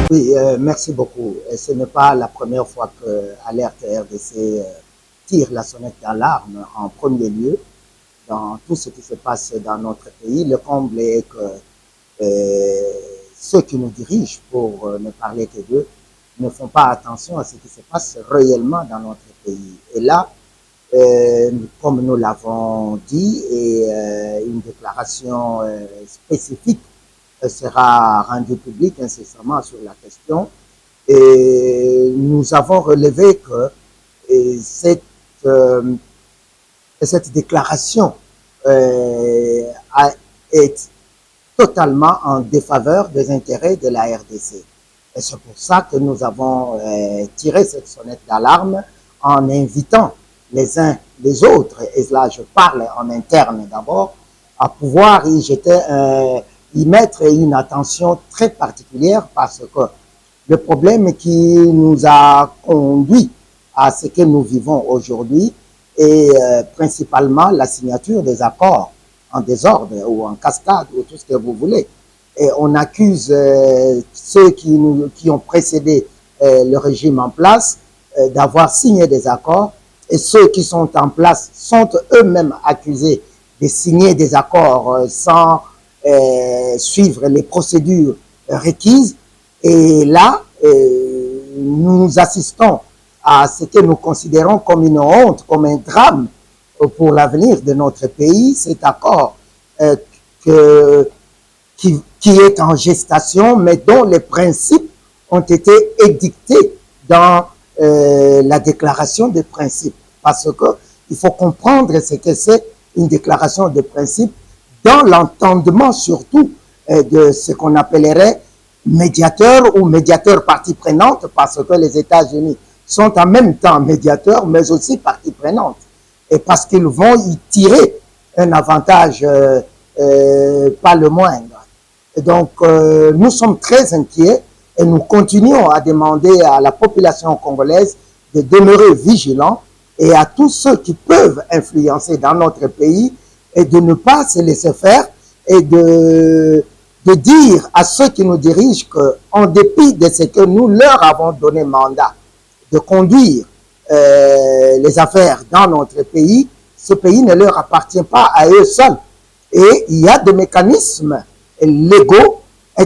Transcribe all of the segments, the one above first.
Oui, merci beaucoup. Et ce n'est pas la première fois que Alerte RDC tire la sonnette d'alarme en premier lieu dans tout ce qui se passe dans notre pays. Le comble est que ceux qui nous dirigent, pour ne parler que d'eux, ne font pas attention à ce qui se passe réellement dans notre pays. Et là, comme nous l'avons dit, et une déclaration spécifique sera rendue publique incessamment sur la question. Et nous avons relevé que cette, cette déclaration est totalement en défaveur des intérêts de la RDC. Et c'est pour ça que nous avons tiré cette sonnette d'alarme en invitant les uns les autres, et là je parle en interne d'abord, à pouvoir y mettre une attention très particulière, parce que le problème qui nous a conduit à ce que nous vivons aujourd'hui est principalement la signature des accords en désordre ou en cascade ou tout ce que vous voulez. Et on accuse ceux qui ont précédé le régime en place d'avoir signé des accords, et ceux qui sont en place sont eux-mêmes accusés de signer des accords sans suivre les procédures requises. Et là, nous assistons à ce que nous considérons comme une honte, comme un drame pour l'avenir de notre pays, cet accord qui est en gestation, mais dont les principes ont été édictés dans la déclaration de principes. Parce qu'il faut comprendre ce que c'est une déclaration de principes dans l'entendement surtout de ce qu'on appellerait médiateur ou médiateur partie prenante, parce que les États-Unis sont en même temps médiateurs, mais aussi partie prenante. Et parce qu'ils vont y tirer un avantage pas le moindre. Et donc, nous sommes très inquiets et nous continuons à demander à la population congolaise de demeurer vigilants et à tous ceux qui peuvent influencer dans notre pays, et de ne pas se laisser faire, et de dire à ceux qui nous dirigent qu'en dépit de ce que nous leur avons donné mandat de conduire les affaires dans notre pays, ce pays ne leur appartient pas à eux seuls. Et il y a des mécanismes légaux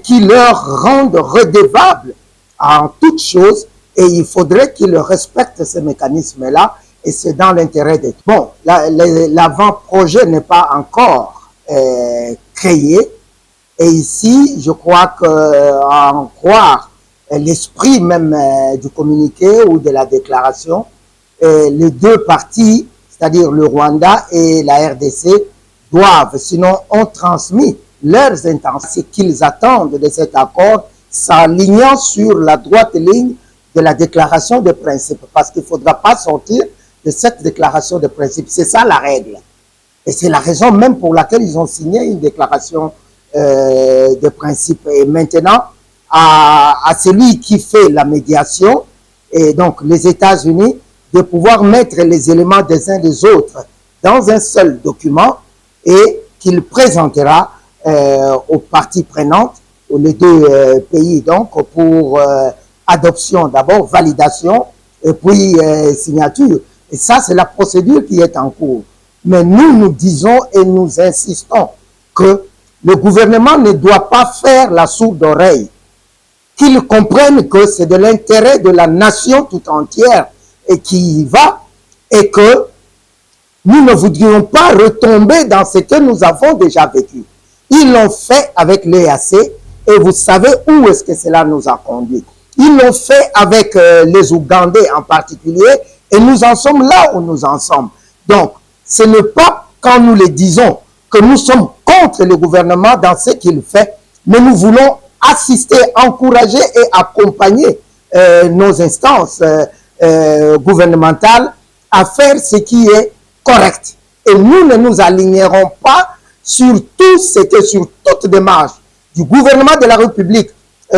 qui leur rendent redevables en toutes choses, et il faudrait qu'ils respectent ces mécanismes-là, et c'est dans l'intérêt de tous. Bon, l'avant-projet n'est pas encore créé, et ici, je crois qu'en croire l'esprit même du communiqué ou de la déclaration, les deux parties, c'est-à-dire le Rwanda et la RDC, doivent, sinon ont transmis leurs intentions, ce qu'ils attendent de cet accord, s'alignant sur la droite ligne de la déclaration de principe, parce qu'il ne faudra pas sortir de cette déclaration de principe. C'est ça la règle. Et c'est la raison même pour laquelle ils ont signé une déclaration de principe. Et maintenant, à celui qui fait la médiation, et donc les États-Unis, de pouvoir mettre les éléments des uns des autres dans un seul document, et qu'il présentera aux parties prenantes, les deux pays, donc, pour adoption d'abord, validation, et puis signature. Et ça, c'est la procédure qui est en cours. Mais nous disons et nous insistons que le gouvernement ne doit pas faire la sourde oreille, qu'ils comprennent que c'est de l'intérêt de la nation tout entière et qui y va, et que nous ne voudrions pas retomber dans ce que nous avons déjà vécu. Ils l'ont fait avec l'EAC, et vous savez où est-ce que cela nous a conduit. Ils l'ont fait avec les Ougandais en particulier, et nous en sommes là où nous en sommes. Donc, ce n'est pas quand nous le disons que nous sommes contre le gouvernement dans ce qu'il fait, mais nous voulons assister, encourager et accompagner nos instances gouvernementales à faire ce qui est correct. Et nous ne nous alignerons pas sur tout ce que, sur toute démarche du gouvernement de la République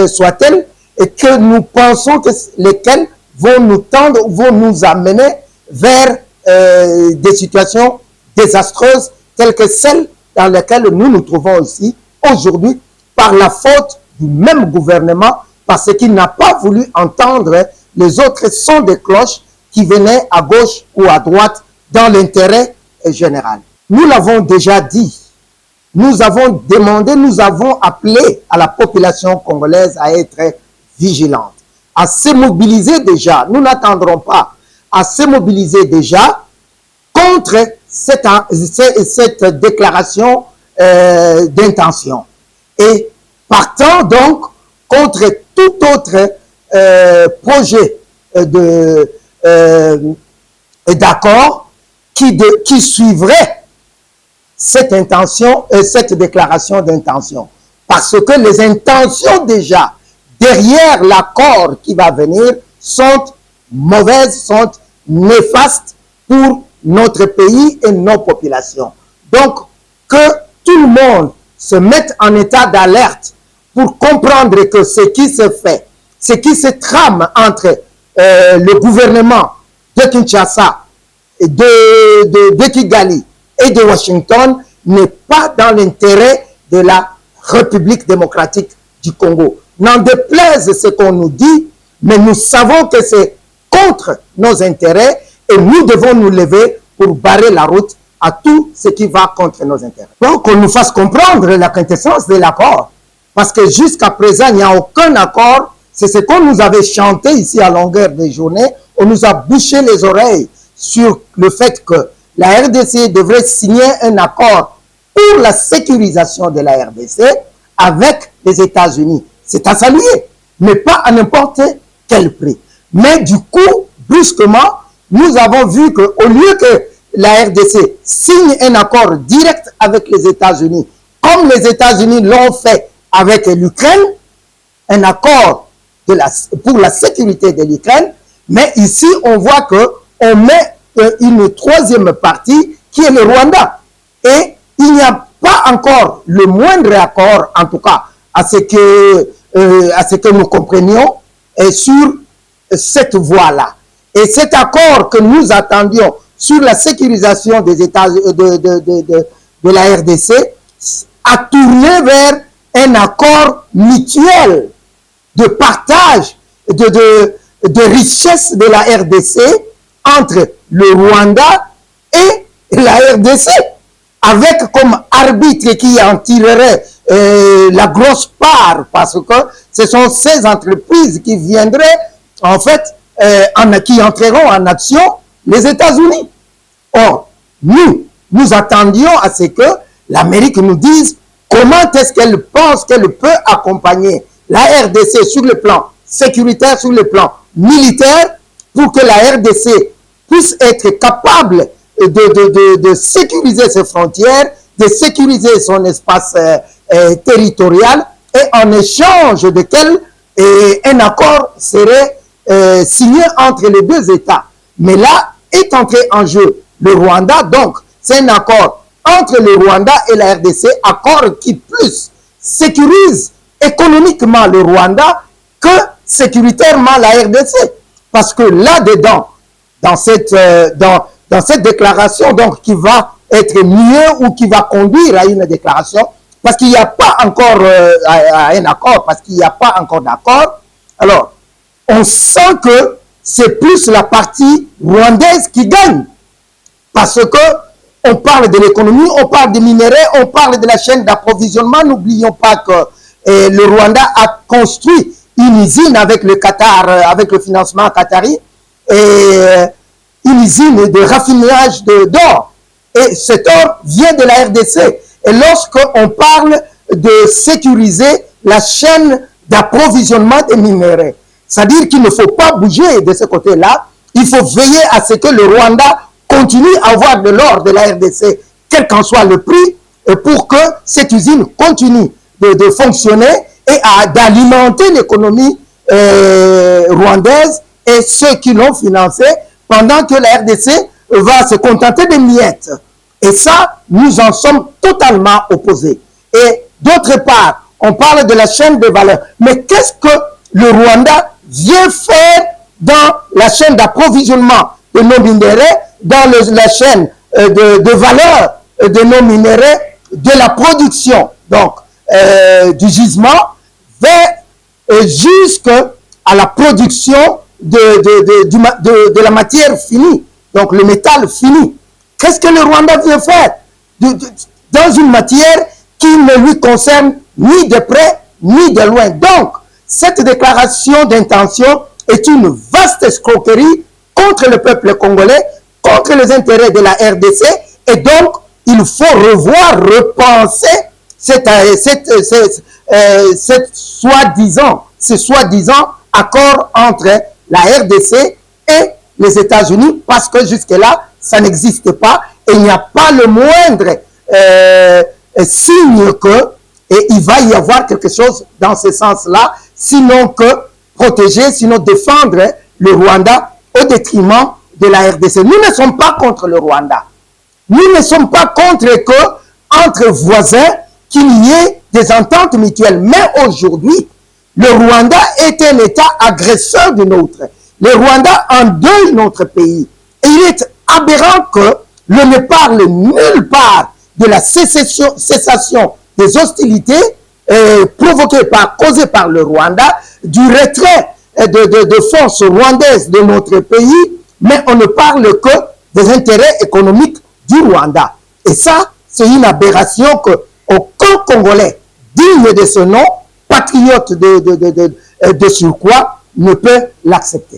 soit-elle, et que nous pensons que lesquels vont nous tendre, vont nous amener vers des situations désastreuses telles que celles dans lesquelles nous nous trouvons ici aujourd'hui, par la faute du même gouvernement parce qu'il n'a pas voulu entendre les autres sons de cloche qui venaient à gauche ou à droite dans l'intérêt général. Nous l'avons déjà dit, nous avons demandé, nous avons appelé à la population congolaise à être vigilante, à se mobiliser déjà. Nous n'attendrons pas, à se mobiliser déjà contre cette déclaration d'intention. Et partant donc contre tout autre projet d'accord qui suivrait cette intention et cette déclaration d'intention. Parce que les intentions déjà derrière l'accord qui va venir sont mauvaises, sont néfastes pour notre pays et nos populations. Donc, que tout le monde se mette en état d'alerte pour comprendre que ce qui se fait, ce qui se trame entre le gouvernement de Kinshasa, de Kigali et de Washington n'est pas dans l'intérêt de la République démocratique du Congo. N'en déplaise ce qu'on nous dit, mais nous savons que c'est contre nos intérêts et nous devons nous lever pour barrer la route à tout ce qui va contre nos intérêts. Donc, qu'on nous fasse comprendre la quintessence de l'accord. Parce que jusqu'à présent, il n'y a aucun accord. C'est ce qu'on nous avait chanté ici à longueur des journées. On nous a bouché les oreilles sur le fait que la RDC devrait signer un accord pour la sécurisation de la RDC avec les États-Unis. C'est à saluer, mais pas à n'importe quel prix. Mais du coup, brusquement, nous avons vu qu'au lieu que la RDC signe un accord direct avec les États-Unis, comme les États-Unis l'ont fait avec l'Ukraine, un accord pour la sécurité de l'Ukraine, mais ici, on voit qu'on met une troisième partie qui est le Rwanda. Et il n'y a pas encore le moindre accord, en tout cas, à ce que nous comprenions sur cette voie-là. Et cet accord que nous attendions sur la sécurisation des États de la RDC a tourné vers un accord mutuel de partage de richesses de la RDC entre le Rwanda et la RDC, avec comme arbitre qui en tirerait la grosse part, parce que ce sont ces entreprises qui viendraient, en fait, qui entreront en action les États-Unis. Or, nous attendions à ce que l'Amérique nous dise comment est-ce qu'elle pense qu'elle peut accompagner la RDC sur le plan sécuritaire, sur le plan militaire, pour que la RDC puisse être capable de sécuriser ses frontières, de sécuriser son espace territorial, et en échange de quel un accord serait signé entre les deux États. Mais là est entré en jeu le Rwanda, donc c'est un accord entre le Rwanda et la RDC, accord qui plus sécurise économiquement le Rwanda que sécuritairement la RDC. Parce que là-dedans, dans cette déclaration, donc, qui va être mieux ou qui va conduire à une déclaration, parce qu'il n'y a pas encore un accord, parce qu'il n'y a pas encore d'accord, alors, on sent que c'est plus la partie rwandaise qui gagne. Parce que on parle de l'économie, on parle des minéraux, on parle de la chaîne d'approvisionnement. N'oublions pas que le Rwanda a construit une usine avec le Qatar, avec le financement qatari, et une usine de raffinage d'or. Et cet or vient de la RDC. Et lorsqu'on parle de sécuriser la chaîne d'approvisionnement des minéraux, c'est-à-dire qu'il ne faut pas bouger de ce côté-là, il faut veiller à ce que le Rwanda continue à avoir de l'or de la RDC, quel qu'en soit le prix, pour que cette usine continue de fonctionner et d'alimenter l'économie rwandaise et ceux qui l'ont financée, pendant que la RDC va se contenter des miettes. Et ça, nous en sommes totalement opposés. Et d'autre part, on parle de la chaîne de valeur. Mais qu'est-ce que le Rwanda vient faire dans la chaîne d'approvisionnement de nos minéraux, dans la chaîne de valeur de nos minéraux, de la production donc du gisement vers jusqu'à la production de la matière finie, donc le métal fini. Qu'est-ce que le Rwanda vient faire dans une matière qui ne lui concerne ni de près ni de loin? Donc, cette déclaration d'intention est une vaste escroquerie contre le peuple congolais, contre les intérêts de la RDC, et donc il faut repenser cette soi-disant accord entre la RDC et les États-Unis, parce que jusque-là, ça n'existe pas, et il n'y a pas le moindre signe que il va y avoir quelque chose dans ce sens-là, sinon que protéger, sinon défendre le Rwanda au détriment de la RDC. Nous ne sommes pas contre le Rwanda. Nous ne sommes pas contre que, entre voisins, qu'il y ait des ententes mutuelles. Mais aujourd'hui, le Rwanda est un État agresseur du nôtre. Le Rwanda endeuille notre pays. Et il est aberrant que l'on ne parle nulle part de la cessation des hostilités causées par le Rwanda, du retrait de forces rwandaises de notre pays, mais on ne parle que des intérêts économiques du Rwanda. Et ça, c'est une aberration que aucun Congolais digne de ce nom, patriote de surcroît, ne peut l'accepter.